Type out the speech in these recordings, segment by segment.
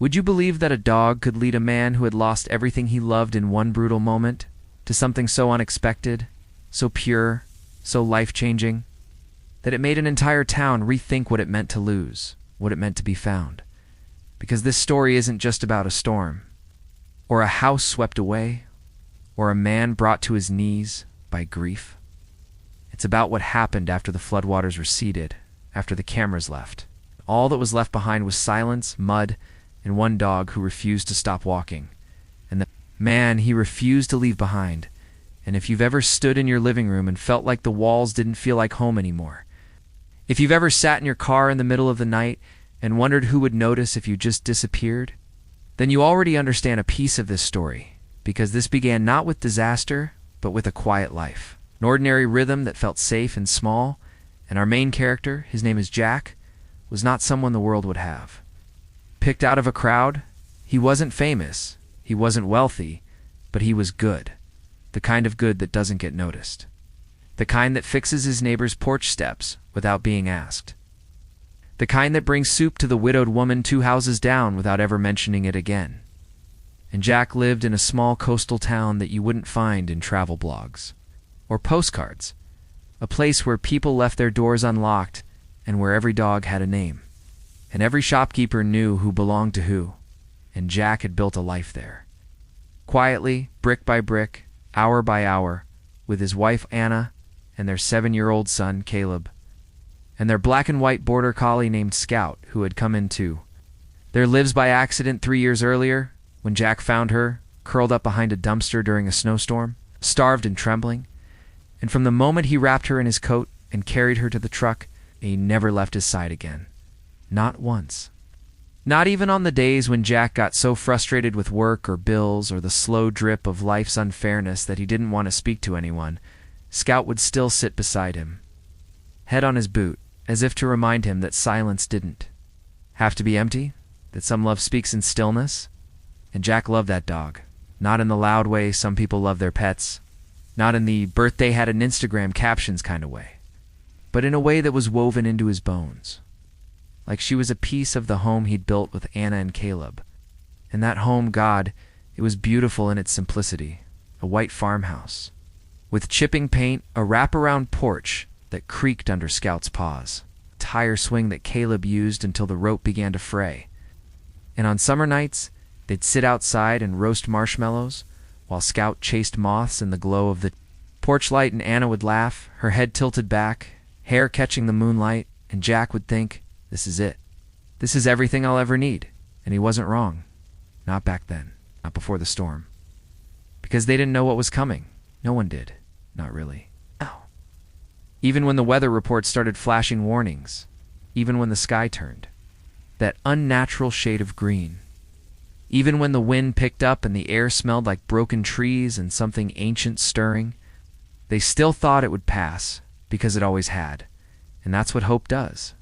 Would you believe that a dog could lead a man who had lost everything he loved in one brutal moment to something so unexpected, so pure, so life-changing, that it made an entire town rethink what it meant to lose, what it meant to be found? Because this story isn't just about a storm, or a house swept away, or a man brought to his knees by grief. It's about what happened after the floodwaters receded, after the cameras left. All that was left behind was silence, mud, and one dog who refused to stop walking. And the man he refused to leave behind. And if you've ever stood in your living room and felt like the walls didn't feel like home anymore, if you've ever sat in your car in the middle of the night and wondered who would notice if you just disappeared, then you already understand a piece of this story, because this began not with disaster, but with a quiet life, an ordinary rhythm that felt safe and small, and our main character, his name is Jack, was not someone the world would have. Picked out of a crowd, he wasn't famous, he wasn't wealthy, but he was good, the kind of good that doesn't get noticed, the kind that fixes his neighbor's porch steps without being asked, the kind that brings soup to the widowed woman 2 houses down without ever mentioning it again. And Jack lived in a small coastal town that you wouldn't find in travel blogs or postcards, a place where people left their doors unlocked and where every dog had a name, and every shopkeeper knew who belonged to who, and Jack had built a life there. Quietly, brick by brick, hour by hour, with his wife Anna and their 7-year-old son Caleb, and their black and white border collie named Scout, who had come in too. Their lives by accident 3 years earlier, when Jack found her, curled up behind a dumpster during a snowstorm, starved and trembling, and from the moment he wrapped her in his coat and carried her to the truck, he never left his side again. Not once. Not even on the days when Jack got so frustrated with work or bills or the slow drip of life's unfairness that he didn't want to speak to anyone, Scout would still sit beside him, head on his boot, as if to remind him that silence didn't have to be empty, that some love speaks in stillness. And Jack loved that dog, not in the loud way some people love their pets, not in the birthday had an Instagram captions kind of way, but in a way that was woven into his bones, like she was a piece of the home he'd built with Anna and Caleb. And that home, God, it was beautiful in its simplicity, a white farmhouse, with chipping paint, a wraparound porch that creaked under Scout's paws, a tire swing that Caleb used until the rope began to fray. And on summer nights, they'd sit outside and roast marshmallows while Scout chased moths in the glow of the porch light, and Anna would laugh, her head tilted back, hair catching the moonlight, and Jack would think, this is it. This is everything I'll ever need. And he wasn't wrong. Not back then. Not before the storm. Because they didn't know what was coming. No one did. Not really. No. Even when the weather reports started flashing warnings, even when the sky turned that unnatural shade of green, even when the wind picked up and the air smelled like broken trees and something ancient stirring, they still thought it would pass, because it always had. And that's what hope does.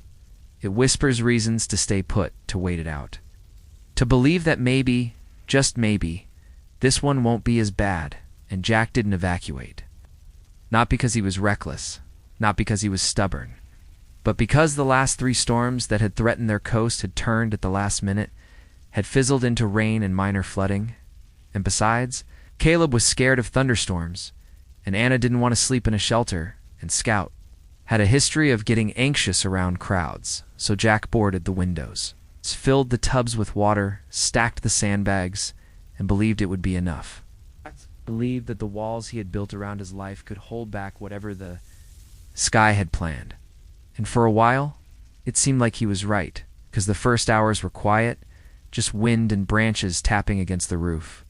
It whispers reasons to stay put, to wait it out, to believe that maybe, just maybe, this one won't be as bad. And Jack didn't evacuate. Not because he was reckless, not because he was stubborn, but because the last 3 storms that had threatened their coast had turned at the last minute, had fizzled into rain and minor flooding. And besides, Caleb was scared of thunderstorms, and Anna didn't want to sleep in a shelter, and Scout had a history of getting anxious around crowds, so Jack boarded the windows, filled the tubs with water, stacked the sandbags, and believed it would be enough. Believed that the walls he had built around his life could hold back whatever the sky had planned. And for a while, it seemed like he was right, because the first hours were quiet, just wind and branches tapping against the roof.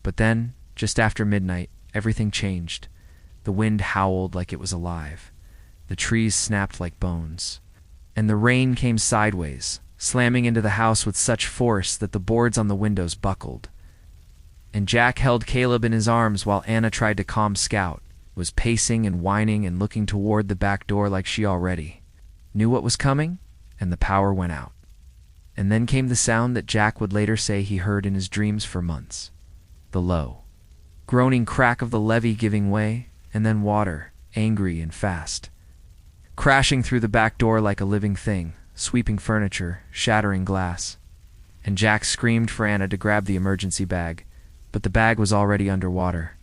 But then, just after midnight, everything changed. The wind howled like it was alive. The trees snapped like bones. And the rain came sideways, slamming into the house with such force that the boards on the windows buckled. And Jack held Caleb in his arms while Anna tried to calm Scout, was pacing and whining and looking toward the back door like she already knew what was coming, and the power went out. And then came the sound that Jack would later say he heard in his dreams for months. The low, groaning crack of the levee giving way, and then water, angry and fast, crashing through the back door like a living thing, sweeping furniture, shattering glass. and Jack screamed for Anna to grab the emergency bag, but the bag was already underwater,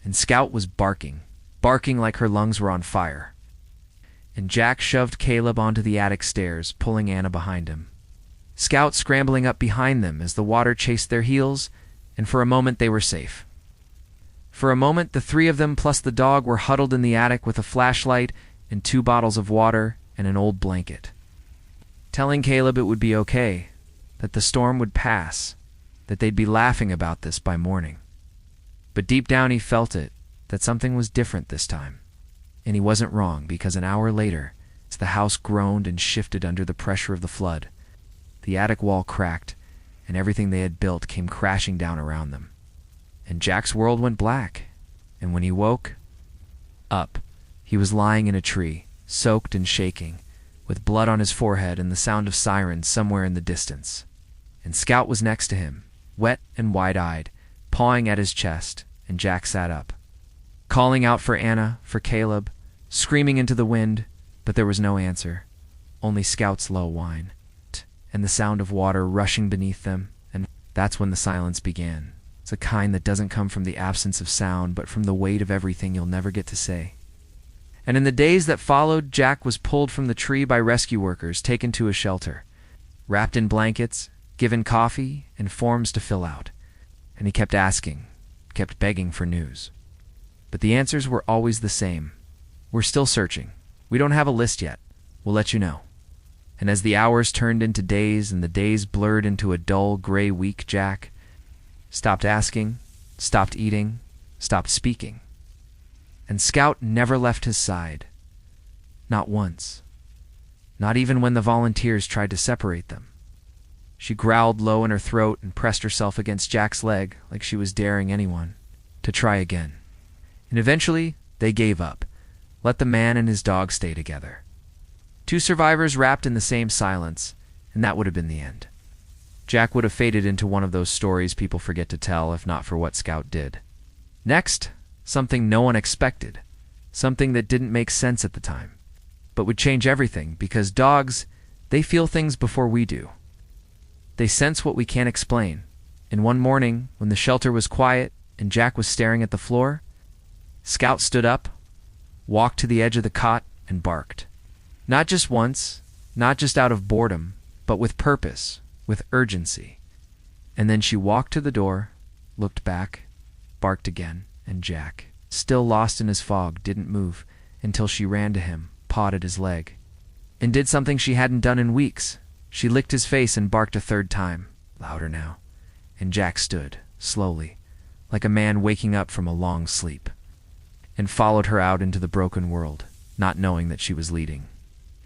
and Scout was barking like her lungs were on fire. And Jack shoved Caleb onto the attic stairs, pulling Anna behind him. Scout scrambling up behind them as the water chased their heels, and for a moment they were safe. For a moment, the three of them plus the dog were huddled in the attic with a flashlight and 2 bottles of water and an old blanket, telling Caleb it would be okay, that the storm would pass, that they'd be laughing about this by morning. But deep down he felt it, that something was different this time. And he wasn't wrong, because an hour later, as the house groaned and shifted under the pressure of the flood, the attic wall cracked, and everything they had built came crashing down around them. And Jack's world went black, and when he woke up, he was lying in a tree, soaked and shaking, with blood on his forehead and the sound of sirens somewhere in the distance. And Scout was next to him, wet and wide-eyed, pawing at his chest, and Jack sat up, calling out for Anna, for Caleb, screaming into the wind, but there was no answer, only Scout's low whine, and the sound of water rushing beneath them, and that's when the silence began. It's a kind that doesn't come from the absence of sound, but from the weight of everything you'll never get to say. And in the days that followed, Jack was pulled from the tree by rescue workers, taken to a shelter, wrapped in blankets, given coffee and forms to fill out. And he kept asking, kept begging for news. But the answers were always the same. We're still searching. We don't have a list yet. We'll let you know. And as the hours turned into days and the days blurred into a dull gray week, Jack stopped asking, stopped eating, stopped speaking. And Scout never left his side. Not once. Not even when the volunteers tried to separate them. She growled low in her throat and pressed herself against Jack's leg like she was daring anyone to try again. And eventually, they gave up. Let the man and his dog stay together. 2 survivors wrapped in the same silence, and that would have been the end. Jack would have faded into one of those stories people forget to tell if not for what Scout did. Next, something no one expected, something that didn't make sense at the time, but would change everything because dogs, they feel things before we do. They sense what we can't explain. And one morning, when the shelter was quiet and Jack was staring at the floor, Scout stood up, walked to the edge of the cot, and barked. Not just once, not just out of boredom, but with purpose, with urgency. And then she walked to the door, looked back, barked again, and Jack, still lost in his fog, didn't move until she ran to him, pawed at his leg, and did something she hadn't done in weeks. She licked his face and barked a 3rd time, louder now, and Jack stood, slowly, like a man waking up from a long sleep, and followed her out into the broken world, not knowing that she was leading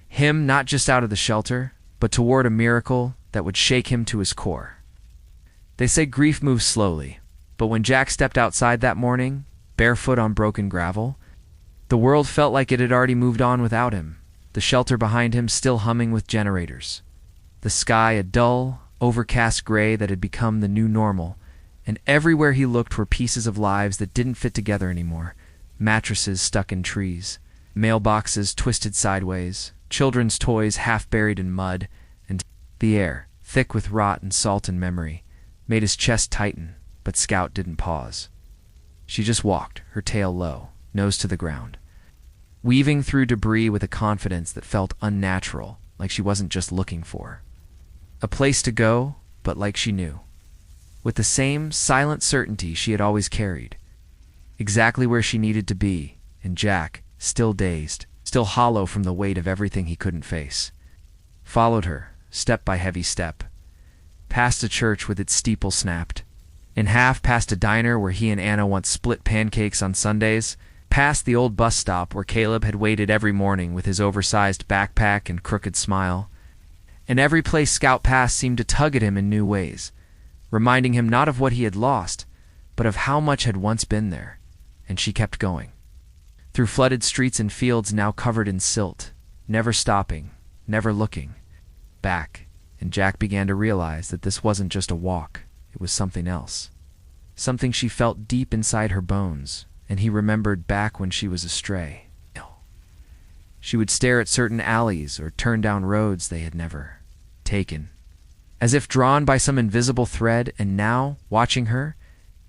him not just out of the shelter, but toward a miracle that would shake him to his core. They say grief moves slowly, but when Jack stepped outside that morning, barefoot on broken gravel, the world felt like it had already moved on without him, the shelter behind him still humming with generators, the sky a dull, overcast gray that had become the new normal, and everywhere he looked were pieces of lives that didn't fit together anymore, mattresses stuck in trees, mailboxes twisted sideways, children's toys half buried in mud, and the air, thick with rot and salt and memory, made his chest tighten, but Scout didn't pause. She just walked, her tail low, nose to the ground, weaving through debris with a confidence that felt unnatural, like she wasn't just looking for a place to go, but like she knew, with the same silent certainty she had always carried, exactly where she needed to be, and Jack, still dazed, still hollow from the weight of everything he couldn't face, followed her, step by heavy step, past a church with its steeple snapped, in half past a diner where he and Anna once split pancakes on Sundays, past the old bus stop where Caleb had waited every morning with his oversized backpack and crooked smile. And every place Scout passed seemed to tug at him in new ways, reminding him not of what he had lost, but of how much had once been there. And she kept going, through flooded streets and fields now covered in silt, never stopping, never looking back, and Jack began to realize that this wasn't just a walk, it was something else. Something she felt deep inside her bones, and he remembered back when she was astray. She would stare at certain alleys or turn down roads they had never taken, as if drawn by some invisible thread, and now, watching her,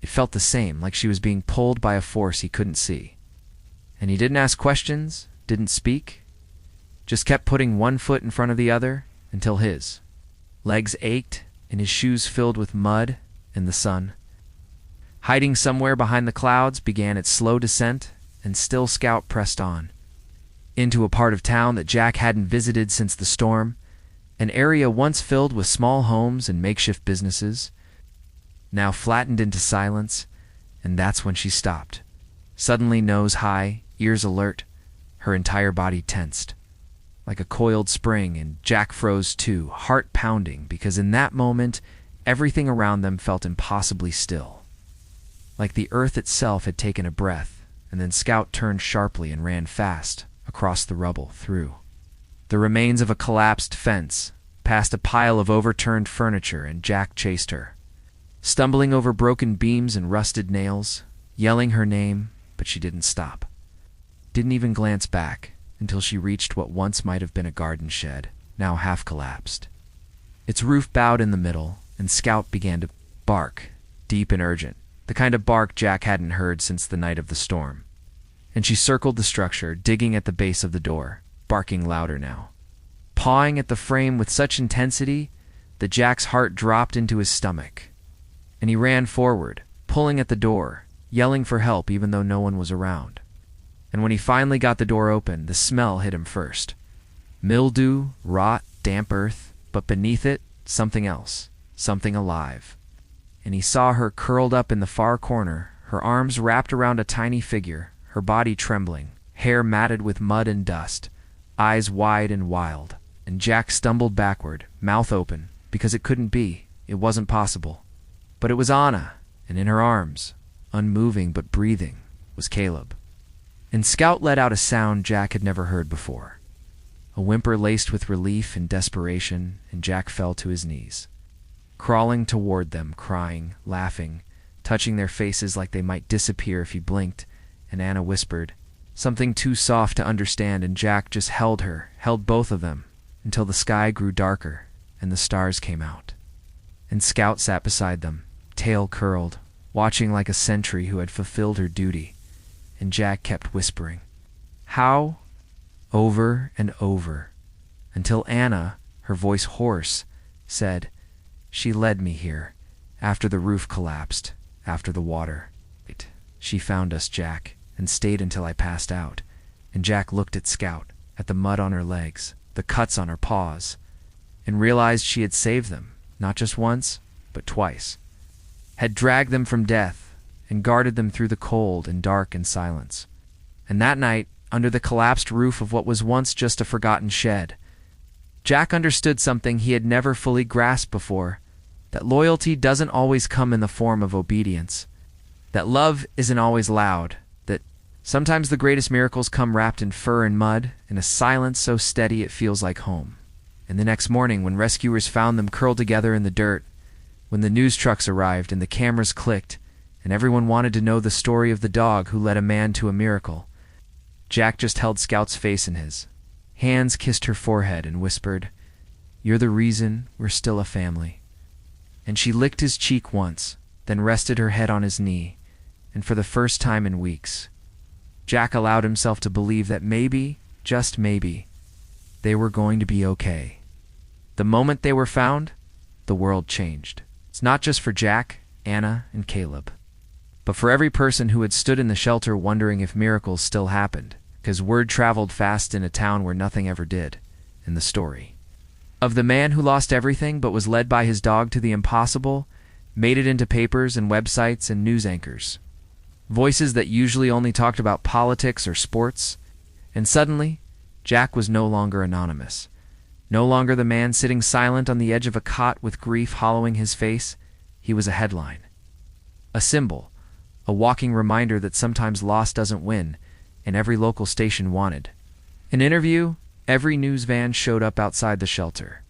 it felt the same, like she was being pulled by a force he couldn't see. And he didn't ask questions, didn't speak, just kept putting one foot in front of the other until his legs ached and his shoes filled with mud and the sun. Hiding somewhere behind the clouds began its slow descent, and still Scout pressed on. Into a part of town that Jack hadn't visited since the storm, an area once filled with small homes and makeshift businesses, now flattened into silence, and that's when she stopped. Suddenly nose high, ears alert, her entire body tensed. Like a coiled spring, and Jack froze too, heart pounding, because in that moment, everything around them felt impossibly still. Like the earth itself had taken a breath, and then Scout turned sharply and ran fast, across the rubble, through the remains of a collapsed fence, past a pile of overturned furniture, and Jack chased her, stumbling over broken beams and rusted nails, yelling her name, but she didn't stop. Didn't even glance back until she reached what once might have been a garden shed, now half collapsed. Its roof bowed in the middle, and Scout began to bark, deep and urgent, the kind of bark Jack hadn't heard since the night of the storm. And she circled the structure, digging at the base of the door, barking louder now, pawing at the frame with such intensity that Jack's heart dropped into his stomach. And he ran forward, pulling at the door, yelling for help even though no one was around. And when he finally got the door open, the smell hit him first. Mildew, rot, damp earth, but beneath it, something else, something alive. And he saw her curled up in the far corner, her arms wrapped around a tiny figure, her body trembling, hair matted with mud and dust, eyes wide and wild. And Jack stumbled backward, mouth open, because it couldn't be, it wasn't possible. But it was Anna, and in her arms, unmoving but breathing, was Caleb. And Scout let out a sound Jack had never heard before. A whimper laced with relief and desperation, and Jack fell to his knees, crawling toward them, crying, laughing, touching their faces like they might disappear if he blinked, and Anna whispered, something too soft to understand, and Jack just held her, held both of them, until the sky grew darker and the stars came out. And Scout sat beside them, tail curled, watching like a sentry who had fulfilled her duty. And Jack kept whispering, "How?" over and over, until Anna, her voice hoarse, said, "She led me here, after the roof collapsed, after the water. She found us, Jack, and stayed until I passed out." And Jack looked at Scout, at the mud on her legs, the cuts on her paws, and realized she had saved them, not just once, but twice, had dragged them from death, and guarded them through the cold and dark and silence. And that night, under the collapsed roof of what was once just a forgotten shed, Jack understood something he had never fully grasped before, that loyalty doesn't always come in the form of obedience, that love isn't always loud, that sometimes the greatest miracles come wrapped in fur and mud, in a silence so steady it feels like home. And the next morning, when rescuers found them curled together in the dirt, when the news trucks arrived and the cameras clicked, and everyone wanted to know the story of the dog who led a man to a miracle, Jack just held Scout's face in his. Hands kissed her forehead and whispered, "You're the reason we're still a family." And she licked his cheek once, then rested her head on his knee, and for the first time in weeks, Jack allowed himself to believe that maybe, just maybe, they were going to be okay. The moment they were found, the world changed. It's not just for Jack, Anna, and Caleb, but for every person who had stood in the shelter wondering if miracles still happened, because word traveled fast in a town where nothing ever did, in the story of the man who lost everything but was led by his dog to the impossible, made it into papers and websites and news anchors. Voices that usually only talked about politics or sports, and suddenly, Jack was no longer anonymous. No longer the man sitting silent on the edge of a cot with grief hollowing his face. He was a headline, a symbol, a walking reminder that sometimes loss doesn't win, and every local station wanted an interview. Every news van showed up outside the shelter.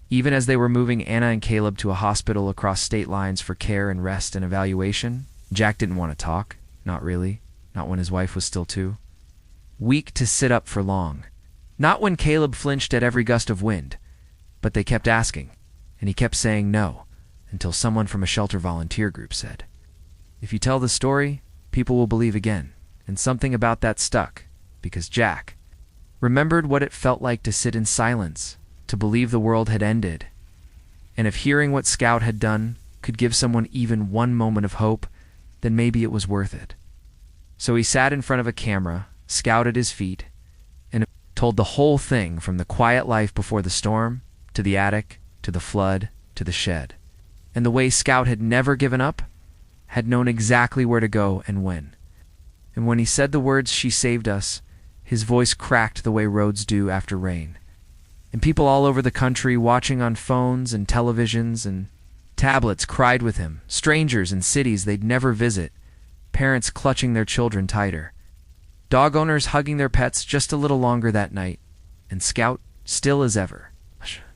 Even as they were moving Anna and Caleb to a hospital across state lines for care and rest and evaluation, Jack didn't want to talk, not really, not when his wife was still too weak to sit up for long. Not when Caleb flinched at every gust of wind, but they kept asking, and he kept saying no, until someone from a shelter volunteer group said, "If you tell the story, people will believe again." And something about that stuck, because Jack remembered what it felt like to sit in silence, to believe the world had ended. And if hearing what Scout had done could give someone even one moment of hope, then maybe it was worth it. So he sat in front of a camera, Scout at his feet, and told the whole thing, from the quiet life before the storm, to the attic, to the flood, to the shed. And the way Scout had never given up, had known exactly where to go and when. And when he said the words, "She saved us," his voice cracked the way roads do after rain. And people all over the country, watching on phones and televisions and tablets, cried with him. Strangers in cities they'd never visit, parents clutching their children tighter, dog owners hugging their pets just a little longer that night, and Scout, still as ever,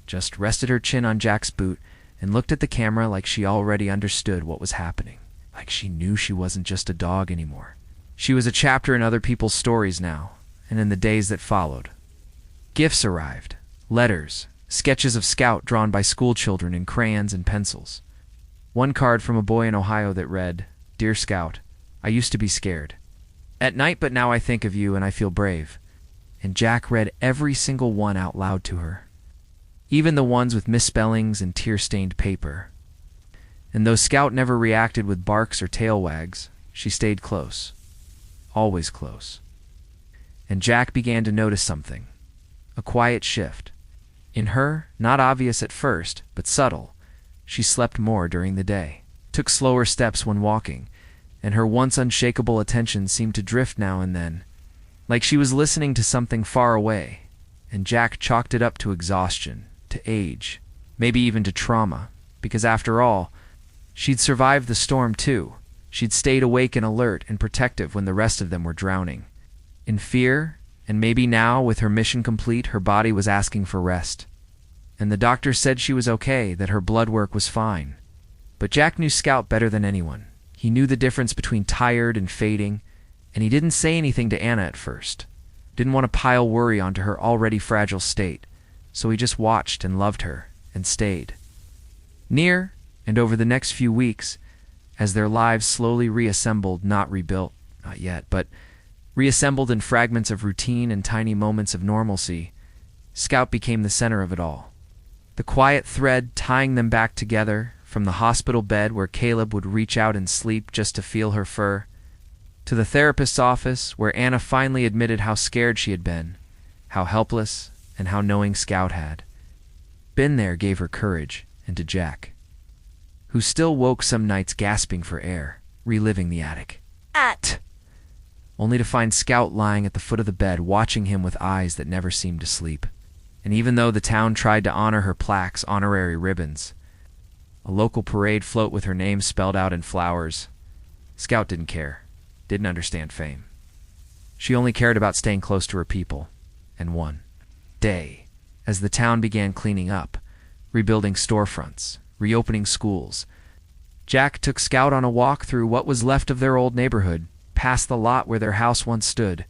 just rested her chin on Jack's boot and looked at the camera like she already understood what was happening, like she knew she wasn't just a dog anymore. She was a chapter in other people's stories now, and in the days that followed. Gifts arrived, letters, sketches of Scout drawn by school children in crayons and pencils. One card from a boy in Ohio that read, "Dear Scout, I used to be scared at night, but now I think of you and I feel brave." And Jack read every single one out loud to her, even the ones with misspellings and tear-stained paper. And though Scout never reacted with barks or tail wags, she stayed close, always close. And Jack began to notice something, a quiet shift. In her, not obvious at first, but subtle. She slept more during the day, took slower steps when walking, and her once unshakable attention seemed to drift now and then, like she was listening to something far away. And Jack chalked it up to exhaustion, to age, maybe even to trauma, because after all, she'd survived the storm too. She'd stayed awake and alert and protective when the rest of them were drowning in fear. And maybe now, with her mission complete, her body was asking for rest. And the doctor said she was okay, that her blood work was fine. But Jack knew Scout better than anyone. He knew the difference between tired and fading, and he didn't say anything to Anna at first. Didn't want to pile worry onto her already fragile state, so he just watched and loved her and stayed near. And over the next few weeks, as their lives slowly reassembled, not rebuilt, not yet, but reassembled in fragments of routine and tiny moments of normalcy, Scout became the center of it all. The quiet thread tying them back together, from the hospital bed where Caleb would reach out and sleep just to feel her fur, to the therapist's office where Anna finally admitted how scared she had been, how helpless, and how knowing Scout had been there gave her courage. And to Jack, who still woke some nights gasping for air, reliving the attic, only to find Scout lying at the foot of the bed, watching him with eyes that never seemed to sleep. And even though the town tried to honor her plaques, honorary ribbons, a local parade float with her name spelled out in flowers, Scout didn't care, didn't understand fame. She only cared about staying close to her people. And one day, as the town began cleaning up, rebuilding storefronts, reopening schools, Jack took Scout on a walk through what was left of their old neighborhood, past the lot where their house once stood,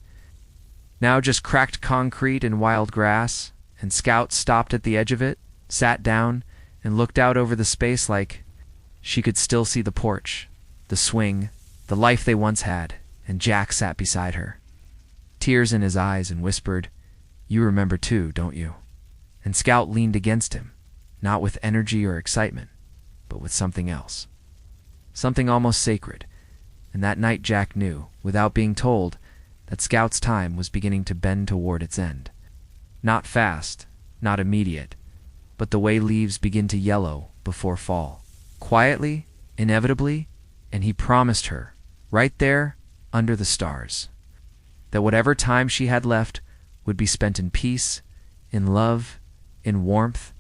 now just cracked concrete and wild grass. And Scout stopped at the edge of it, sat down, and looked out over the space like she could still see the porch, the swing, the life they once had. And Jack sat beside her, tears in his eyes, and whispered, "You remember too, don't you?" And Scout leaned against him, not with energy or excitement, but with something else, something almost sacred. And that night Jack knew, without being told, that Scout's time was beginning to bend toward its end. Not fast, not immediate, but the way leaves begin to yellow before fall. Quietly, inevitably, and he promised her, right there, under the stars, that whatever time she had left would be spent in peace, in love, in warmth,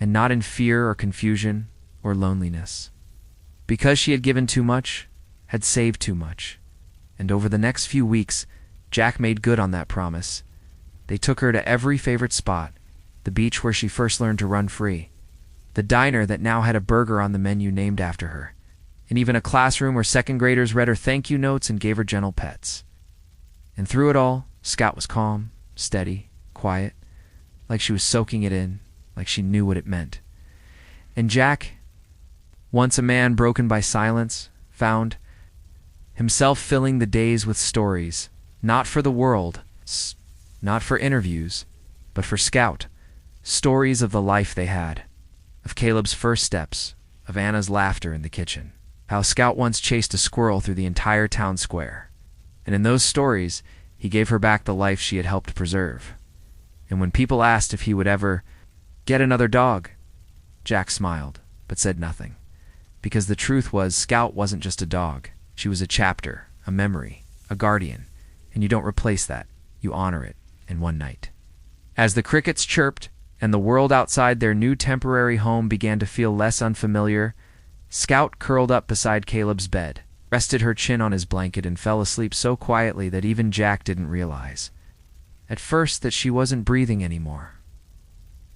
and not in fear or confusion or loneliness. Because she had given too much, had saved too much. And over the next few weeks, Jack made good on that promise. They took her to every favorite spot, the beach where she first learned to run free, the diner that now had a burger on the menu named after her, and even a classroom where second graders read her thank you notes and gave her gentle pets. And through it all, Scout was calm, steady, quiet, like she was soaking it in, like she knew what it meant. And Jack, once a man broken by silence, found himself filling the days with stories, not for the world, not for interviews, but for Scout. Stories of the life they had, of Caleb's first steps, of Anna's laughter in the kitchen, how Scout once chased a squirrel through the entire town square. And in those stories, he gave her back the life she had helped preserve. And when people asked if he would ever get another dog, Jack smiled, but said nothing. Because the truth was, Scout wasn't just a dog. She was a chapter, a memory, a guardian. And you don't replace that. You honor it in one night. As the crickets chirped, and the world outside their new temporary home began to feel less unfamiliar, Scout curled up beside Caleb's bed, rested her chin on his blanket, and fell asleep so quietly that even Jack didn't realize, at first, that she wasn't breathing anymore.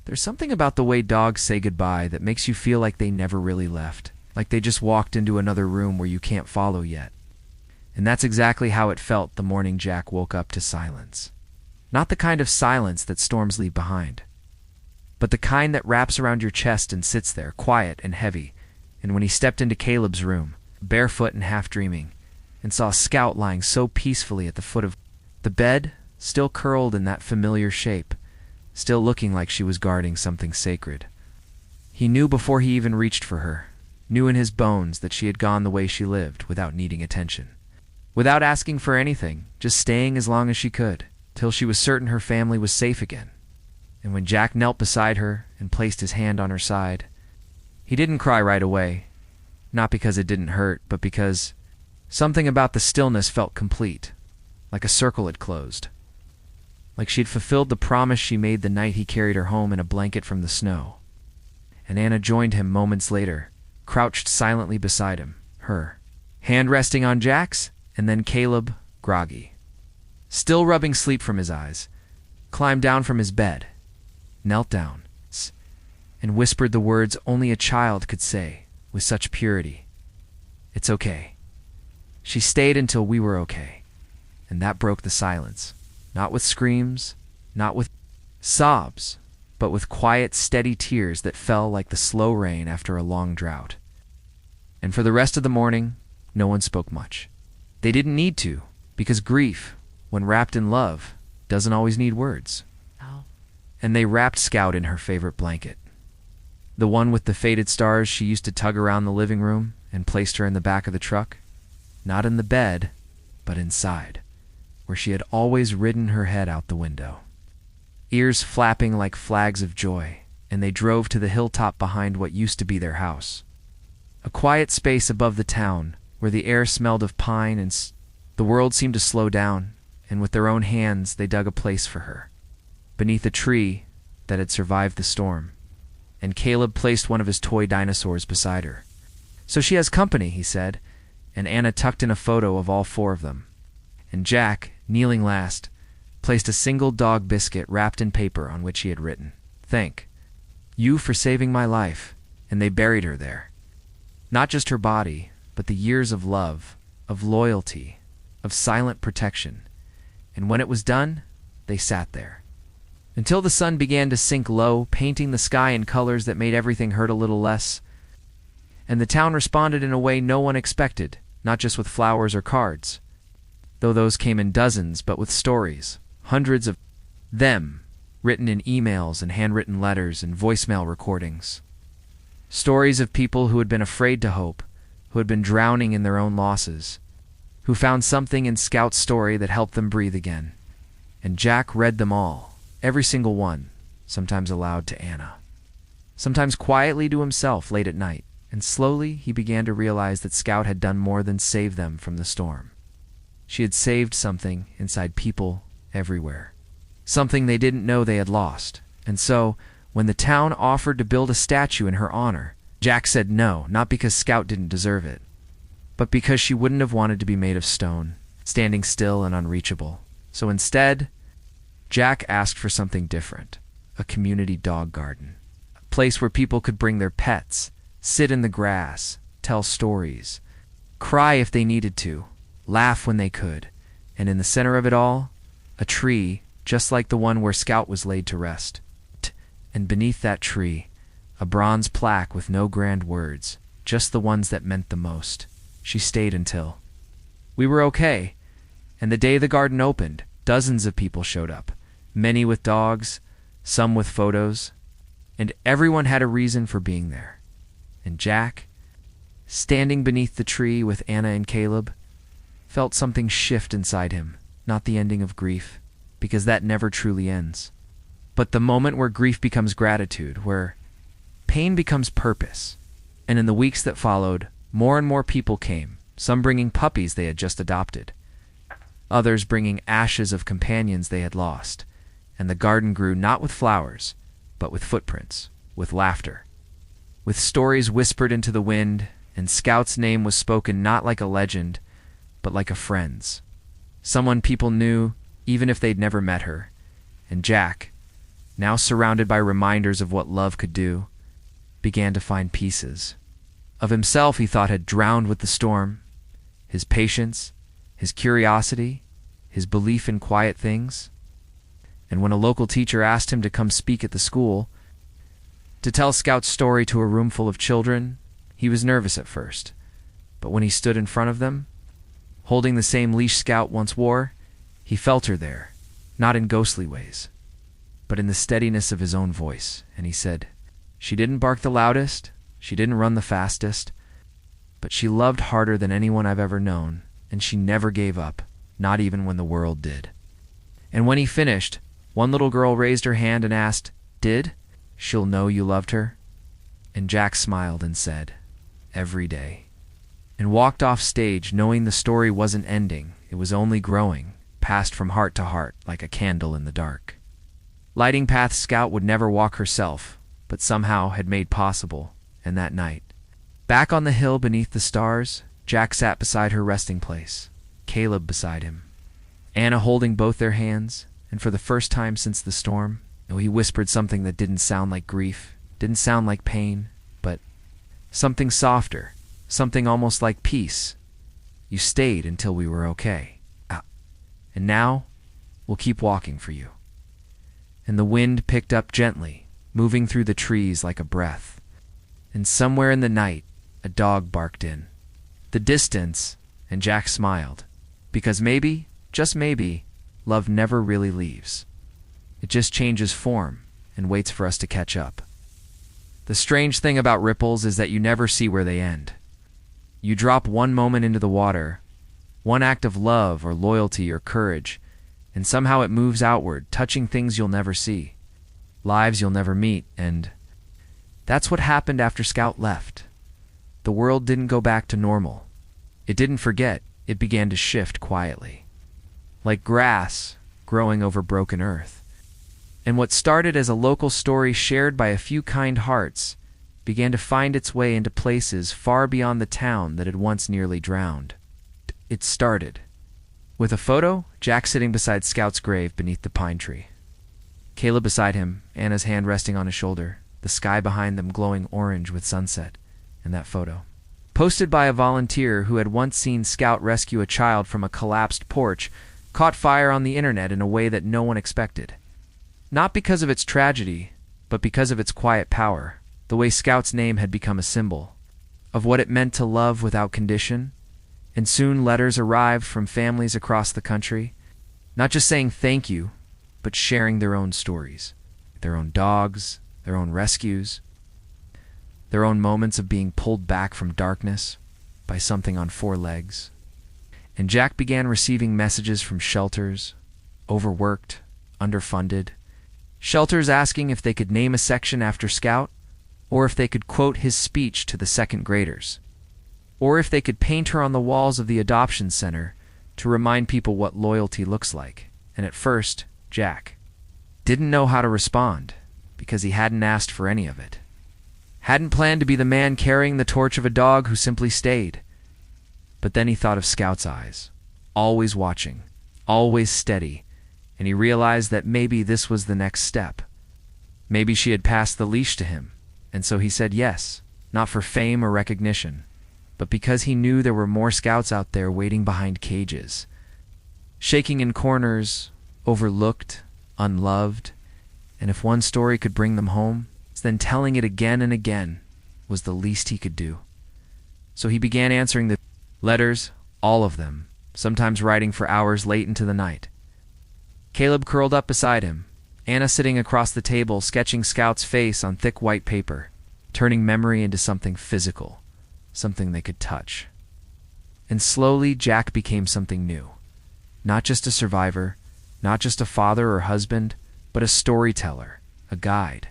There's something about the way dogs say goodbye that makes you feel like they never really left, like they just walked into another room where you can't follow yet. And that's exactly how it felt the morning Jack woke up to silence. Not the kind of silence that storms leave behind, but the kind that wraps around your chest and sits there, quiet and heavy. And when he stepped into Caleb's room, barefoot and half-dreaming, and saw Scout lying so peacefully at the foot of the bed, still curled in that familiar shape, still looking like she was guarding something sacred. He knew before he even reached for her, knew in his bones that she had gone the way she lived, without needing attention. Without asking for anything, just staying as long as she could, till she was certain her family was safe again. And when Jack knelt beside her and placed his hand on her side, he didn't cry right away, not because it didn't hurt, but because something about the stillness felt complete, like a circle had closed, like she'd fulfilled the promise she made the night he carried her home in a blanket from the snow. And Anna joined him moments later, crouched silently beside him, her hand resting on Jack's, and then Caleb, groggy, still rubbing sleep from his eyes, climbed down from his bed, knelt down, and whispered the words only a child could say with such purity. "It's okay." She stayed until we were okay, and that broke the silence, not with screams, not with sobs, but with quiet, steady tears that fell like the slow rain after a long drought. And for the rest of the morning, no one spoke much. They didn't need to, because grief, when wrapped in love, doesn't always need words. And they wrapped Scout in her favorite blanket, the one with the faded stars she used to tug around the living room, and placed her in the back of the truck, not in the bed, but inside, where she had always ridden her head out the window, ears flapping like flags of joy, and they drove to the hilltop behind what used to be their house, a quiet space above the town where the air smelled of pine and the world seemed to slow down, and with their own hands they dug a place for her, beneath a tree that had survived the storm, and Caleb placed one of his toy dinosaurs beside her. "So she has company," he said, and Anna tucked in a photo of all four of them. And Jack, kneeling last, placed a single dog biscuit wrapped in paper on which he had written, "Thank you for saving my life," and they buried her there. Not just her body, but the years of love, of loyalty, of silent protection. And when it was done, they sat there, until the sun began to sink low, painting the sky in colors that made everything hurt a little less. And the town responded in a way no one expected, not just with flowers or cards, though those came in dozens, but with stories, hundreds of them, written in emails and handwritten letters and voicemail recordings. Stories of people who had been afraid to hope, who had been drowning in their own losses, who found something in Scout's story that helped them breathe again. And Jack read them all, every single one, sometimes aloud to Anna, sometimes quietly to himself late at night, and slowly he began to realize that Scout had done more than save them from the storm. She had saved something inside people everywhere, something they didn't know they had lost. And so, when the town offered to build a statue in her honor, Jack said no, not because Scout didn't deserve it, but because she wouldn't have wanted to be made of stone, standing still and unreachable. So instead, Jack asked for something different, a community dog garden, a place where people could bring their pets, sit in the grass, tell stories, cry if they needed to, laugh when they could, and in the center of it all, a tree just like the one where Scout was laid to rest. And beneath that tree, a bronze plaque with no grand words, just the ones that meant the most. She stayed until we were okay, and the day the garden opened, dozens of people showed up, many with dogs, some with photos, and everyone had a reason for being there. And Jack, standing beneath the tree with Anna and Caleb, felt something shift inside him, not the ending of grief, because that never truly ends, but the moment where grief becomes gratitude, where pain becomes purpose. And in the weeks that followed, more and more people came, some bringing puppies they had just adopted, others bringing ashes of companions they had lost, and the garden grew not with flowers, but with footprints, with laughter, with stories whispered into the wind, and Scout's name was spoken not like a legend, but like a friend's, someone people knew even if they'd never met her. And Jack, now surrounded by reminders of what love could do, began to find pieces of himself he thought had drowned with the storm, his patience, his curiosity, his belief in quiet things. And when a local teacher asked him to come speak at the school, to tell Scout's story to a room full of children, he was nervous at first. But when he stood in front of them, holding the same leash Scout once wore, he felt her there, not in ghostly ways, but in the steadiness of his own voice. And he said, "She didn't bark the loudest, she didn't run the fastest, but she loved harder than anyone I've ever known, and she never gave up, not even when the world did." And when he finished, one little girl raised her hand and asked, "Did she'll know you loved her?" And Jack smiled and said, "Every day," and walked off stage knowing the story wasn't ending, it was only growing, passed from heart to heart like a candle in the dark. Lighting paths Scout would never walk herself, but somehow had made possible. And that night, back on the hill beneath the stars, Jack sat beside her resting place, Caleb beside him, Anna holding both their hands, and for the first time since the storm, he whispered something that didn't sound like grief, didn't sound like pain, but something softer, something almost like peace. "You stayed until we were okay. And now, we'll keep walking for you." And the wind picked up gently, moving through the trees like a breath. And somewhere in the night, a dog barked in the distance, and Jack smiled, because maybe, just maybe, love never really leaves. It just changes form and waits for us to catch up. The strange thing about ripples is that you never see where they end. You drop one moment into the water, one act of love or loyalty or courage, and somehow it moves outward, touching things you'll never see, lives you'll never meet. And that's what happened after Scout left. The world didn't go back to normal. It didn't forget, it began to shift quietly, like grass growing over broken earth. And what started as a local story shared by a few kind hearts began to find its way into places far beyond the town that had once nearly drowned. It started with a photo, Jack sitting beside Scout's grave beneath the pine tree, Caleb beside him, Anna's hand resting on his shoulder, the sky behind them glowing orange with sunset. And that photo, posted by a volunteer who had once seen Scout rescue a child from a collapsed porch, caught fire on the internet in a way that no one expected. Not because of its tragedy, but because of its quiet power, the way Scout's name had become a symbol of what it meant to love without condition. And soon letters arrived from families across the country, not just saying thank you, but sharing their own stories, their own dogs, their own rescues, their own moments of being pulled back from darkness by something on four legs. And Jack began receiving messages from shelters, overworked, underfunded, shelters asking if they could name a section after Scout, or if they could quote his speech to the second graders, or if they could paint her on the walls of the adoption center to remind people what loyalty looks like. And at first, Jack didn't know how to respond, because he hadn't asked for any of it. Hadn't planned to be the man carrying the torch of a dog who simply stayed. But then he thought of Scout's eyes, always watching, always steady, and he realized that maybe this was the next step. Maybe she had passed the leash to him, and so he said yes, not for fame or recognition, but because he knew there were more Scouts out there waiting behind cages, shaking in corners, overlooked, unloved, and if one story could bring them home, then telling it again and again was the least he could do. So he began answering the letters, all of them, sometimes writing for hours late into the night. Caleb curled up beside him, Anna sitting across the table sketching Scout's face on thick white paper, turning memory into something physical, something they could touch. And slowly Jack became something new. Not just a survivor, not just a father or husband, but a storyteller, a guide.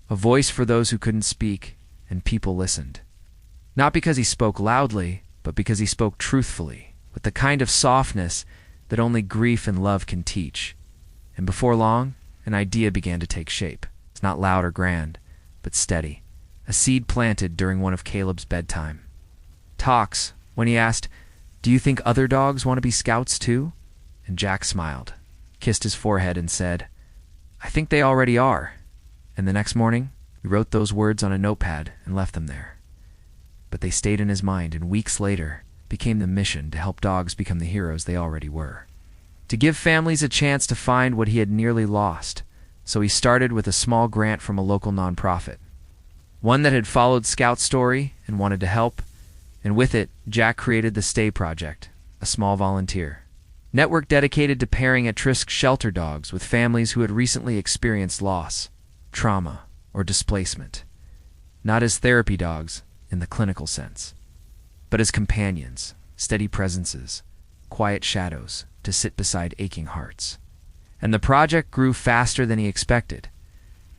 A voice for those who couldn't speak, and people listened. Not because he spoke loudly, but because he spoke truthfully, with the kind of softness that only grief and love can teach. And before long, an idea began to take shape. It's not loud or grand, but steady. A seed planted during one of Caleb's bedtime talks, when he asked, "Do you think other dogs want to be scouts too?" And Jack smiled, kissed his forehead, and said, "I think they already are." And the next morning, he wrote those words on a notepad and left them there. But they stayed in his mind, and weeks later became the mission to help dogs become the heroes they already were. To give families a chance to find what he had nearly lost, so he started with a small grant from a local nonprofit. One that had followed Scout's story and wanted to help, and with it, Jack created the Stay Project, a small volunteer network dedicated to pairing at-risk shelter dogs with families who had recently experienced loss, trauma, or displacement. Not as therapy dogs in the clinical sense, but as companions, steady presences, quiet shadows to sit beside aching hearts. And the project grew faster than he expected,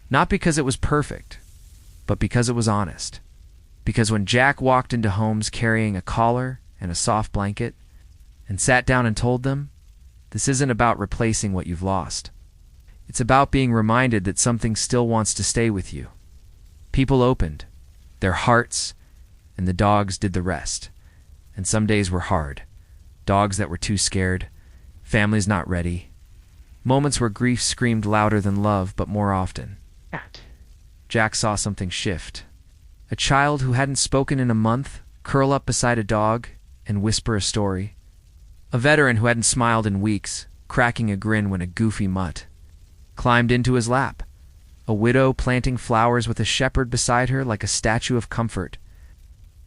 not because it was perfect, but because it was honest. Because when Jack walked into homes carrying a collar and a soft blanket and sat down and told them, "This isn't about replacing what you've lost. It's about being reminded that something still wants to stay with you," people opened their hearts, and the dogs did the rest. And some days were hard. Dogs that were too scared, families not ready, moments where grief screamed louder than love, but more often, Jack saw something shift. A child who hadn't spoken in a month curl up beside a dog and whisper a story. A veteran who hadn't smiled in weeks, cracking a grin when a goofy mutt climbed into his lap. A widow planting flowers with a shepherd beside her like a statue of comfort.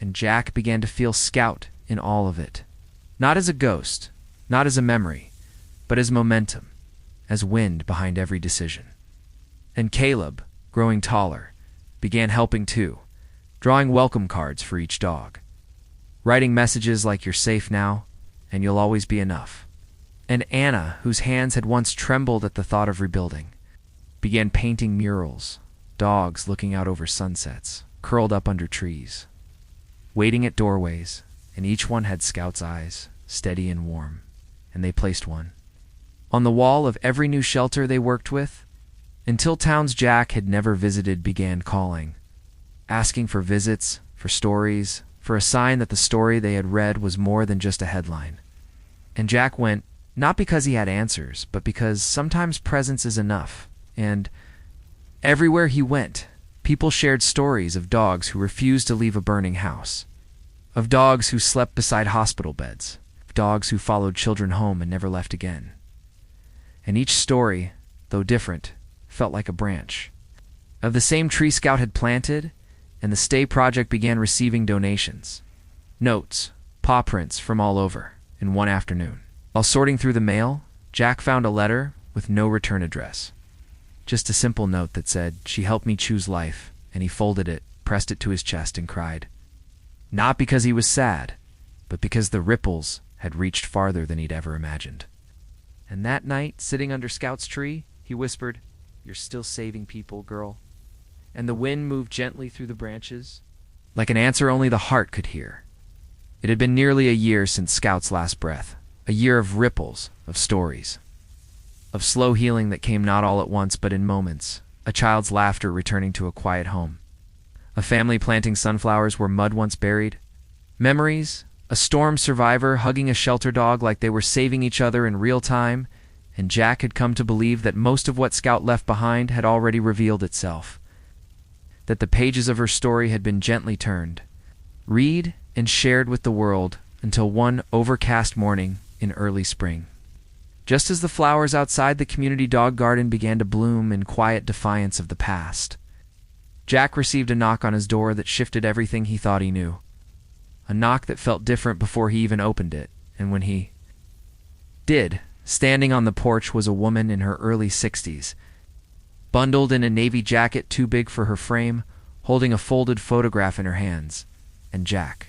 And Jack began to feel Scout in all of it. Not as a ghost, not as a memory, but as momentum, as wind behind every decision. And Caleb, growing taller, began helping too, drawing welcome cards for each dog, writing messages like "You're safe now," and "You'll always be enough." And Anna, whose hands had once trembled at the thought of rebuilding, began painting murals, dogs looking out over sunsets, curled up under trees, waiting at doorways, and each one had Scout's eyes, steady and warm, and they placed one on the wall of every new shelter they worked with, until towns Jack had never visited began calling, asking for visits, for stories, for a sign that the story they had read was more than just a headline. And Jack went, not because he had answers, but because sometimes presence is enough. And everywhere he went, people shared stories of dogs who refused to leave a burning house, of dogs who slept beside hospital beds, of dogs who followed children home and never left again. And each story, though different, felt like a branch of the same tree Scout had planted, and the Stay Project began receiving donations, notes, pawprints from all over in one afternoon. While sorting through the mail, Jack found a letter with no return address. Just a simple note that said, "She helped me choose life," and he folded it, pressed it to his chest, and cried. Not because he was sad, but because the ripples had reached farther than he'd ever imagined. And that night, sitting under Scout's tree, he whispered, "You're still saving people, girl." And the wind moved gently through the branches, like an answer only the heart could hear. It had been nearly a year since Scout's last breath, a year of ripples, of stories, of slow healing that came not all at once but in moments, a child's laughter returning to a quiet home, a family planting sunflowers where mud once buried, memories, a storm survivor hugging a shelter dog like they were saving each other in real time, and Jack had come to believe that most of what Scout left behind had already revealed itself, that the pages of her story had been gently turned, read and shared with the world until one overcast morning in early spring. Just as the flowers outside the community dog garden began to bloom in quiet defiance of the past, Jack received a knock on his door that shifted everything he thought he knew. A knock that felt different before he even opened it, and when he did, standing on the porch was a woman in her early 60s, bundled in a navy jacket too big for her frame, holding a folded photograph in her hands. And Jack,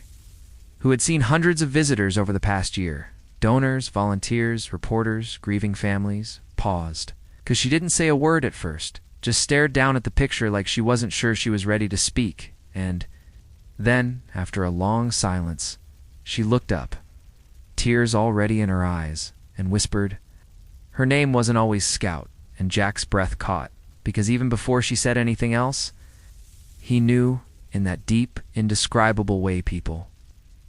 who had seen hundreds of visitors over the past year, donors, volunteers, reporters, grieving families, paused, because she didn't say a word at first, just stared down at the picture like she wasn't sure she was ready to speak, and then, after a long silence, she looked up, tears already in her eyes, and whispered. Her name wasn't always Scout, and Jack's breath caught, because even before she said anything else, he knew, in that deep, indescribable way people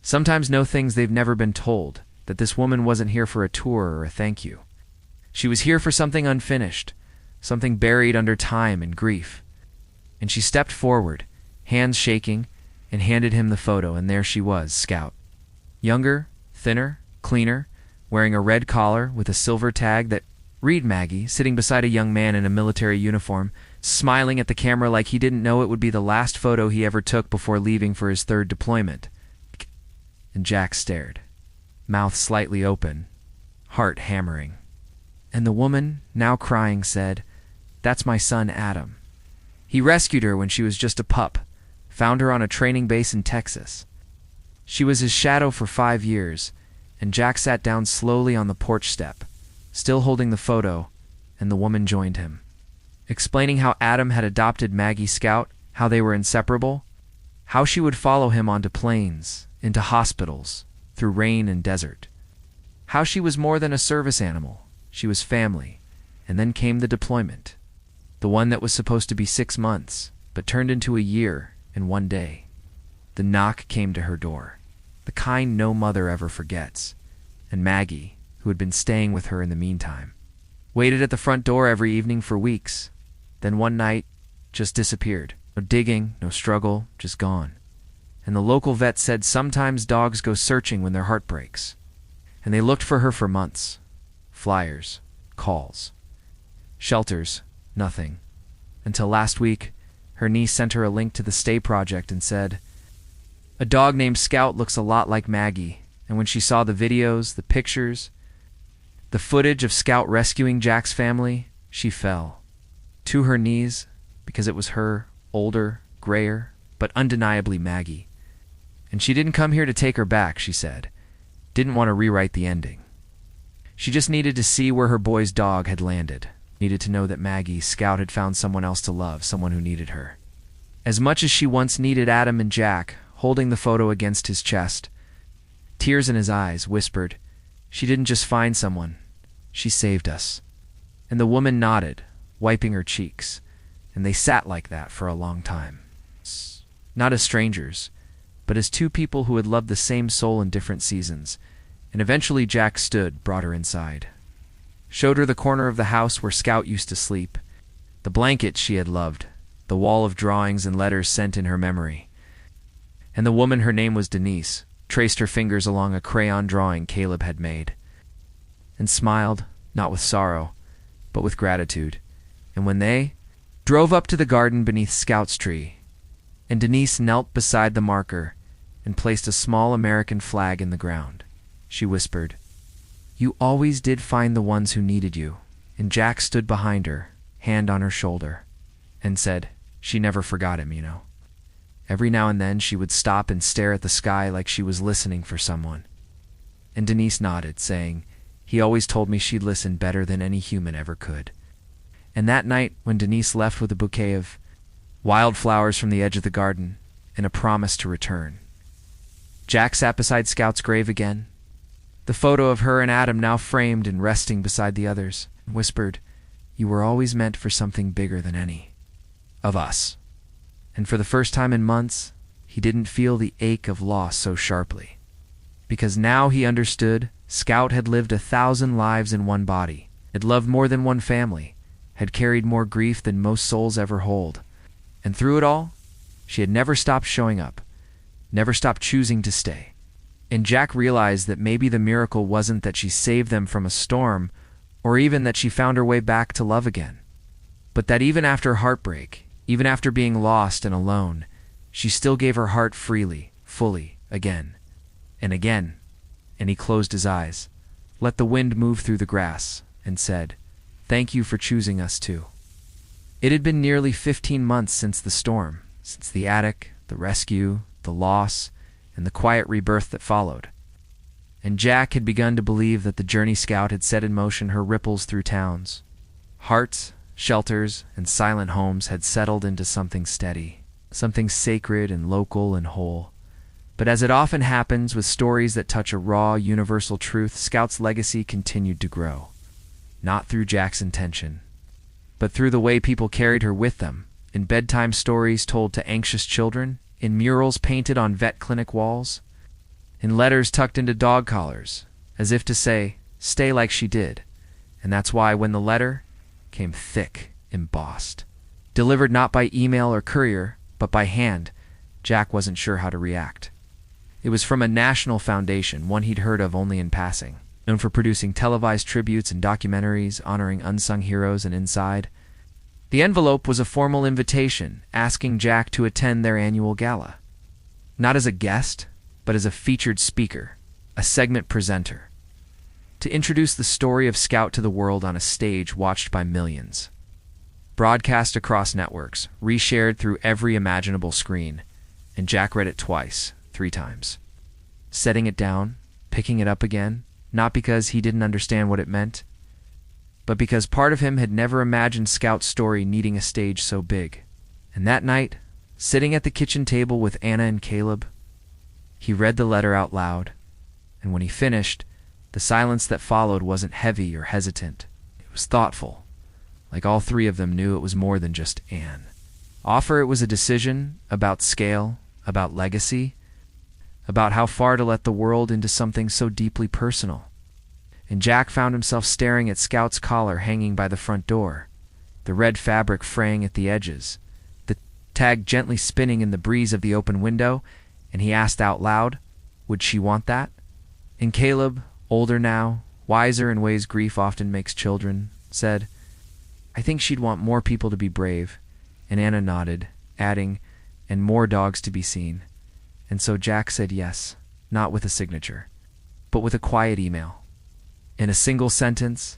sometimes know things they've never been told, that this woman wasn't here for a tour or a thank you. She was here for something unfinished, something buried under time and grief. And she stepped forward, hands shaking, and handed him the photo, and there she was, Scout. Younger, thinner, cleaner, wearing a red collar with a silver tag that read Maggie, sitting beside a young man in a military uniform, smiling at the camera like he didn't know it would be the last photo he ever took before leaving for his third deployment. And Jack stared, mouth slightly open, heart hammering. And the woman, now crying, said, "That's my son, Adam. He rescued her when she was just a pup, found her on a training base in Texas. She was his shadow for 5 years," and Jack sat down slowly on the porch step, still holding the photo, and the woman joined him, explaining how Adam had adopted Maggie Scout, how they were inseparable, how she would follow him onto planes, into hospitals, through rain and desert, how she was more than a service animal, she was family, and then came the deployment, the one that was supposed to be 6 months, but turned into a year in 1 day. The knock came to her door, the kind no mother ever forgets, and Maggie, who had been staying with her in the meantime, waited at the front door every evening for weeks, then one night just disappeared. No digging, no struggle, just gone. And the local vet said sometimes dogs go searching when their heart breaks. And they looked for her for months. Flyers, calls, shelters, nothing. Until last week, her niece sent her a link to the Stay Project and said, "A dog named Scout looks a lot like Maggie." And when she saw the videos, the pictures, the footage of Scout rescuing Jack's family, she fell to her knees, because it was her, older, grayer, but undeniably Maggie. And she didn't come here to take her back, she said. Didn't want to rewrite the ending. She just needed to see where her boy's dog had landed. Needed to know that Maggie, Scout, had found someone else to love, someone who needed her. As much as she once needed Adam, and Jack, holding the photo against his chest, tears in his eyes, whispered, "She didn't just find someone. She saved us." And the woman nodded, wiping her cheeks, and they sat like that for a long time. Not as strangers, but as two people who had loved the same soul in different seasons. And eventually Jack stood, brought her inside. Showed her the corner of the house where Scout used to sleep, the blanket she had loved, the wall of drawings and letters sent in her memory. And the woman, her name was Denise, traced her fingers along a crayon drawing Caleb had made, and smiled, not with sorrow, but with gratitude. And when they drove up to the garden beneath Scout's tree, and Denise knelt beside the marker and placed a small American flag in the ground, she whispered, "You always did find the ones who needed you." And Jack stood behind her, hand on her shoulder, and said, she never forgot him, you know. Every now and then she would stop and stare at the sky like she was listening for someone. And Denise nodded, saying, "He always told me she'd listen better than any human ever could." And that night, when Denise left with a bouquet of wildflowers from the edge of the garden and a promise to return, Jack sat beside Scout's grave again, the photo of her and Adam now framed and resting beside the others, and whispered, "You were always meant for something bigger than any of us." And for the first time in months, he didn't feel the ache of loss so sharply, because now he understood Scout had lived 1,000 lives in one body, had loved more than one family, had carried more grief than most souls ever hold. And through it all, she had never stopped showing up, never stopped choosing to stay. And Jack realized that maybe the miracle wasn't that she saved them from a storm, or even that she found her way back to love again, but that even after heartbreak, Even after being lost and alone, she still gave her heart freely, fully, again and again. And he closed his eyes, let the wind move through the grass, and said, "Thank you for choosing us too." It had been nearly 15 months since the storm, since the attic, the rescue, the loss, and the quiet rebirth that followed. And Jack had begun to believe that the Journey Scout had set in motion her ripples through towns. Hearts, shelters, and silent homes had settled into something steady, something sacred and local and whole. But as it often happens with stories that touch a raw, universal truth, Scout's legacy continued to grow. Not through Jack's intention, but through the way people carried her with them, in bedtime stories told to anxious children, in murals painted on vet clinic walls, in letters tucked into dog collars, as if to say, "Stay like she did." And that's why when the letter came thick, embossed, delivered not by email or courier, but by hand, Jack wasn't sure how to react. It was from a national foundation, one he'd heard of only in passing, known for producing televised tributes and documentaries honoring unsung heroes. And inside, the envelope was a formal invitation asking Jack to attend their annual gala. Not as a guest, but as a featured speaker, a segment presenter, to introduce the story of Scout to the world on a stage watched by millions, broadcast across networks, reshared through every imaginable screen. And Jack read it twice, 3 times, setting it down, picking it up again, not because he didn't understand what it meant, but because part of him had never imagined Scout's story needing a stage so big. And that night, sitting at the kitchen table with Anna and Caleb, he read the letter out loud, and when he finished, the silence that followed wasn't heavy or hesitant. It was thoughtful, like all 3 of them knew it was more than just Anne. It was a decision about scale, about legacy, about how far to let the world into something so deeply personal. And Jack found himself staring at Scout's collar hanging by the front door, the red fabric fraying at the edges, the tag gently spinning in the breeze of the open window, and he asked out loud, would she want that? And Caleb, older now, wiser in ways grief often makes children, said, "I think she'd want more people to be brave." And Anna nodded, adding, "And more dogs to be seen." And so Jack said yes, not with a signature, but with a quiet email. In a single sentence,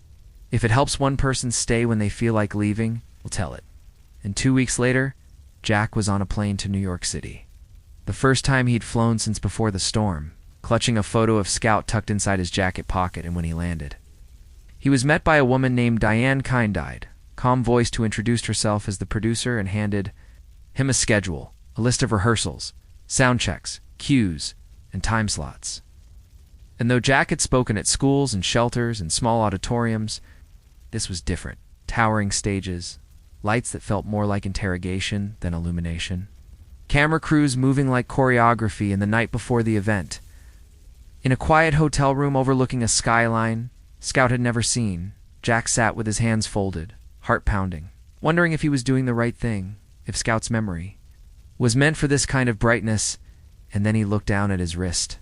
"If it helps one person stay when they feel like leaving, we'll tell it." And 2 weeks later, Jack was on a plane to New York City. The first time he'd flown since before the storm, clutching a photo of Scout tucked inside his jacket pocket. And when he landed, he was met by a woman named Diane Kindide, calm-voiced, who introduced herself as the producer and handed him a schedule, a list of rehearsals, sound checks, cues, and time slots. And though Jack had spoken at schools and shelters and small auditoriums, this was different. Towering stages, lights that felt more like interrogation than illumination, camera crews moving like choreography. And the night before the event, in a quiet hotel room overlooking a skyline Scout had never seen, Jack sat with his hands folded, heart pounding, wondering if he was doing the right thing, if Scout's memory was meant for this kind of brightness. And then he looked down at his wrist,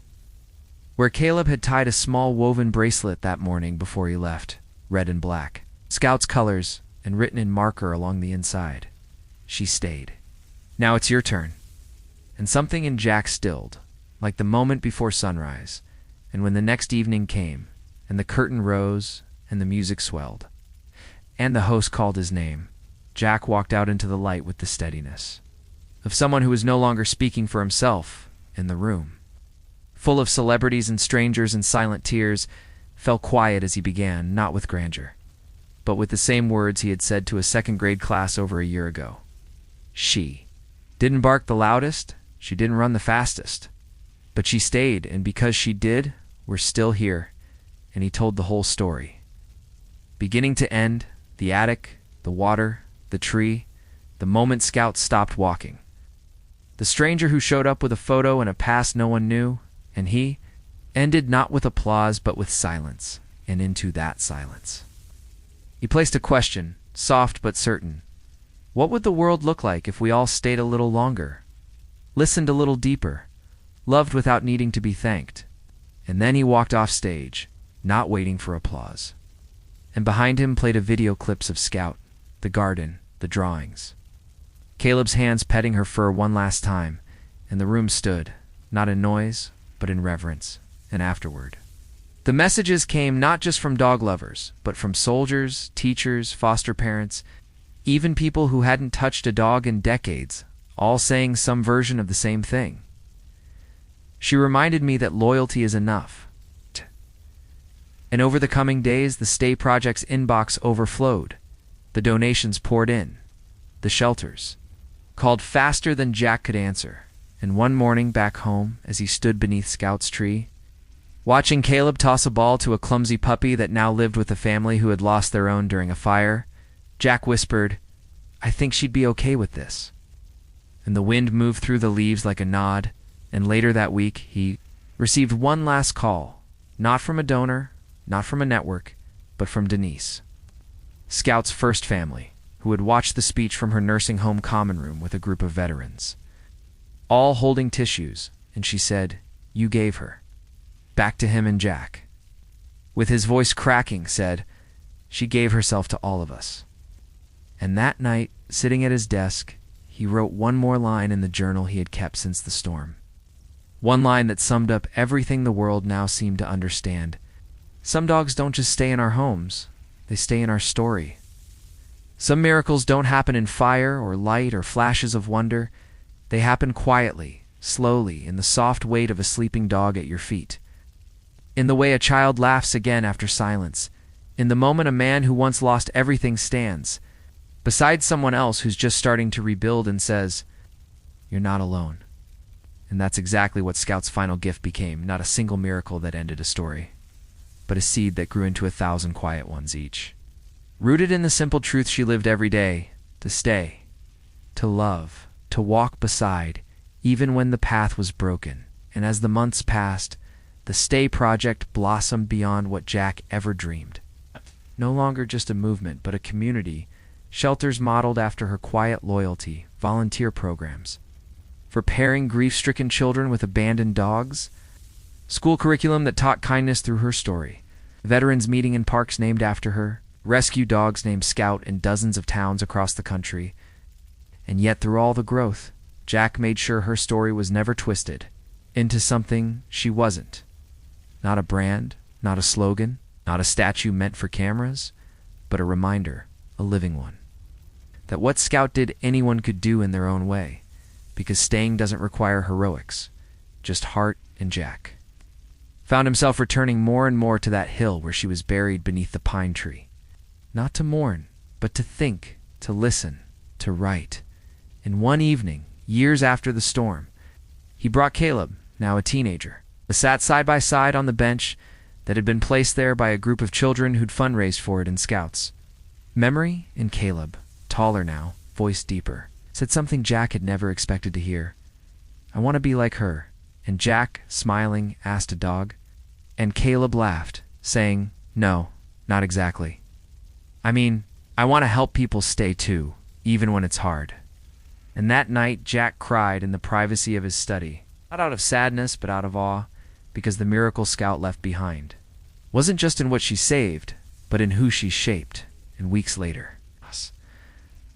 where Caleb had tied a small woven bracelet that morning before he left, red and black, Scout's colors, and written in marker along the inside. She stayed. Now it's your turn. And something in Jack stilled, like the moment before sunrise. And when the next evening came, and the curtain rose, and the music swelled, and the host called his name, Jack walked out into the light with the steadiness of someone who was no longer speaking for himself. In the room, full of celebrities and strangers and silent tears, fell quiet as he began, not with grandeur, but with the same words he had said to a second-grade class over a year ago. She didn't bark the loudest, she didn't run the fastest, but she stayed, and because she did, we're still here. And he told the whole story, beginning to end, the attic, the water, the tree, the moment Scout stopped walking, the stranger who showed up with a photo and a past no one knew, and he ended not with applause but with silence. And into that silence, he placed a question, soft but certain. What would the world look like if we all stayed a little longer, listened a little deeper, loved without needing to be thanked? And then he walked off stage, not waiting for applause. And behind him played a video clips of Scout, the garden, the drawings. Caleb's hands petting her fur one last time, and the room stood, not in noise, but in reverence, and afterward. The messages came not just from dog lovers, but from soldiers, teachers, foster parents, even people who hadn't touched a dog in decades, all saying some version of the same thing. She reminded me that loyalty is enough. And over the coming days, the Stay Project's inbox overflowed. The donations poured in. The shelters called faster than Jack could answer. And one morning back home, as he stood beneath Scout's tree, watching Caleb toss a ball to a clumsy puppy that now lived with a family who had lost their own during a fire, Jack whispered, "I think she'd be okay with this." And the wind moved through the leaves like a nod, and later that week he received one last call, not from a donor, not from a network, but from Denise, Scout's first family, who had watched the speech from her nursing home common room with a group of veterans, all holding tissues, and she said, "You gave her." Back to him and Jack. With his voice cracking, said, "She gave herself to all of us." And that night, sitting at his desk, he wrote one more line in the journal he had kept since the storm. One line that summed up everything the world now seemed to understand. Some dogs don't just stay in our homes, they stay in our story. Some miracles don't happen in fire or light or flashes of wonder. They happen quietly, slowly, in the soft weight of a sleeping dog at your feet. In the way a child laughs again after silence. In the moment a man who once lost everything stands beside someone else who's just starting to rebuild and says, "You're not alone." And that's exactly what Scout's final gift became, not a single miracle that ended a story, but a seed that grew into 1,000 quiet ones each. Rooted in the simple truth she lived every day, to stay, to love, to walk beside, even when the path was broken. And as the months passed, the Stay Project blossomed beyond what Jack ever dreamed. No longer just a movement, but a community, shelters modeled after her quiet loyalty, volunteer programs for pairing grief-stricken children with abandoned dogs, school curriculum that taught kindness through her story, veterans meeting in parks named after her, rescue dogs named Scout in dozens of towns across the country. And yet through all the growth, Jack made sure her story was never twisted into something she wasn't. Not a brand, not a slogan, not a statue meant for cameras, but a reminder, a living one. That what Scout did anyone could do in their own way, because staying doesn't require heroics, just heart. And Jack found himself returning more and more to that hill where she was buried beneath the pine tree. Not to mourn, but to think, to listen, to write. And one evening, years after the storm, he brought Caleb, now a teenager. They sat side by side on the bench that had been placed there by a group of children who'd fundraised for it in Scouts. Memory and Caleb, taller now, voice deeper, said something Jack had never expected to hear. "I want to be like her." And Jack, smiling, asked a dog. And Caleb laughed, saying, "No, not exactly. I mean, I want to help people stay too, even when it's hard." And that night, Jack cried in the privacy of his study, not out of sadness, but out of awe, because the miracle Scout left behind wasn't just in what she saved, but in who she shaped. And weeks later,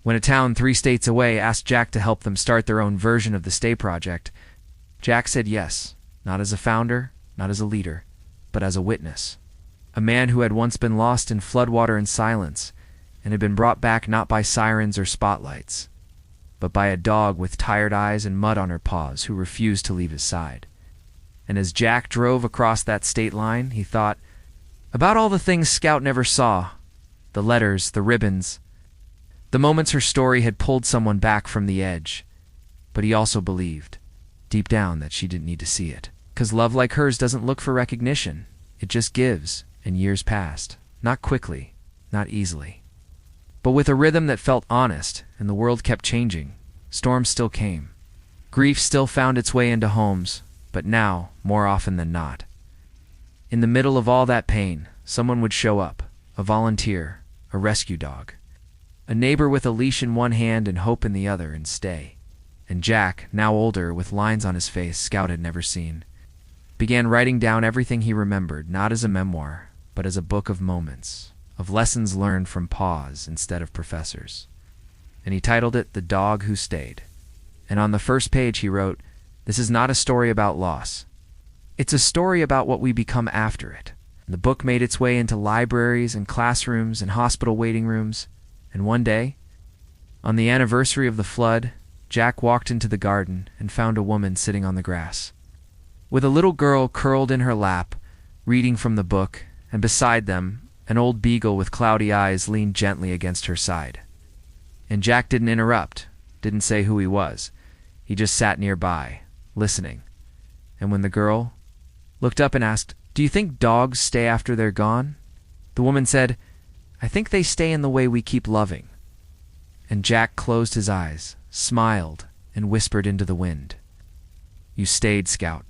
when a town 3 states away asked Jack to help them start their own version of the Stay Project, Jack said yes, not as a founder, not as a leader, but as a witness. A man who had once been lost in floodwater and silence, and had been brought back not by sirens or spotlights, but by a dog with tired eyes and mud on her paws who refused to leave his side. And as Jack drove across that state line, he thought about all the things Scout never saw, the letters, the ribbons, the moments her story had pulled someone back from the edge. But he also believed, deep down, that she didn't need to see it. 'Cause love like hers doesn't look for recognition. It just gives, and years passed. Not quickly, not easily, but with a rhythm that felt honest, and the world kept changing. Storms still came. Grief still found its way into homes, but now, more often than not, in the middle of all that pain, someone would show up, a volunteer, a rescue dog, a neighbor with a leash in one hand and hope in the other, and stay. And Jack, now older, with lines on his face Scout had never seen, began writing down everything he remembered, not as a memoir, but as a book of moments, of lessons learned from pause instead of professors. and he titled it The Dog Who Stayed. And on the first page he wrote, "This is not a story about loss. It's a story about what we become after it." And the book made its way into libraries and classrooms and hospital waiting rooms. And one day, on the anniversary of the flood, Jack walked into the garden and found a woman sitting on the grass, with a little girl curled in her lap, reading from the book, and beside them, an old beagle with cloudy eyes leaned gently against her side. And Jack didn't interrupt, didn't say who he was. He just sat nearby, listening. And when the girl looked up and asked, "Do you think dogs stay after they're gone?" the woman said, "I think they stay in the way we keep loving." And Jack closed his eyes, smiled, and whispered into the wind, "You stayed, Scout,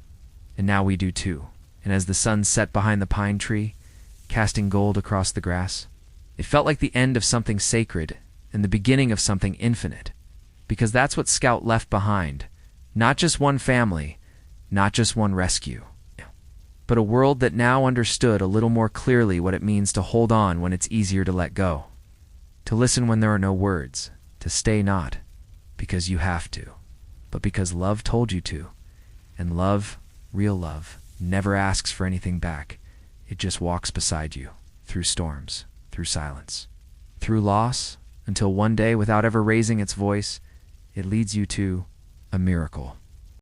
and now we do too." And as the sun set behind the pine tree, casting gold across the grass, it felt like the end of something sacred and the beginning of something infinite, because that's what Scout left behind. Not just one family, not just one rescue, but a world that now understood a little more clearly what it means to hold on when it's easier to let go, to listen when there are no words, to stay not because you have to, but because love told you to. And love, real love, never asks for anything back. It just walks beside you, through storms, through silence, through loss, until one day, without ever raising its voice, it leads you to a miracle.